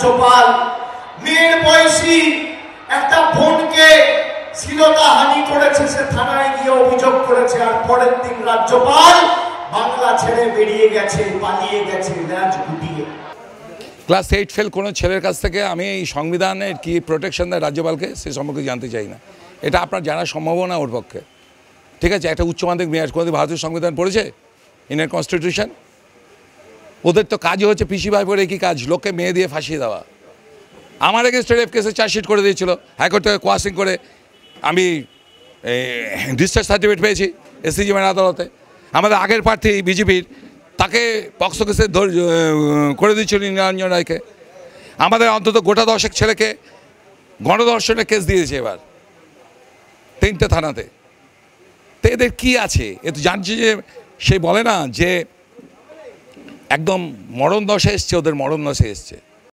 রাজ্যপাল মেয়ের বয়সী একটা বোনকে শ্লীলতাহানি করেছে, সে থানায় গিয়ে অভিযোগ করেছে, আর পরের দিন রাজ্যপাল বাংলা ছেড়ে বেরিয়ে গেছে, পালিয়ে গেছে ল্যাজ গুটিয়ে। ক্লাস 8 ফেল কোনো ছেলের কাছ থেকে আমি এই সংবিধানের কি প্রোটেকশন দেয় রাজ্যপালকে সে সম্পর্কে জানতে চাই না। এটা আপনার জানার সম্ভাবনা ওর পক্ষে। ঠিক আছে, একটা উচ্চ মাধ্যমিক মেয়াজ কোনোদিন ভারতীয় সংবিধান পড়েছে, ইন্ডিয়ান কনস্টিটিউশন? ওদের তো কাজই হচ্ছে পিসি ভাই পরে কি কাজ, লোককে মেয়ে দিয়ে ফাঁসিয়ে দেওয়া। আমার এগেনস্টে রেপ কেসে চার্জশিট করে দিয়েছিল, হাইকোর্ট থেকে কোয়াশিং করে আমি ডিসচার্জ সার্টিফিকেট পেয়েছি এসসিজি আদালতে। আমাদের আগের প্রার্থী বিজেপির তাকে পক্সো কেসে করে দিয়েছিল নীলাঞ্জন রায়কে। আমাদের অন্তত গোটা 10 ছেলেকে গণধর্ষণের কেস দিয়েছে এবার 3টে থানাতে। তো এদের কী আছে? এ তো জানছি যে সে বলে না যে একদম মরণ দশা এসছে, ওদের মরণ দশা এসছে।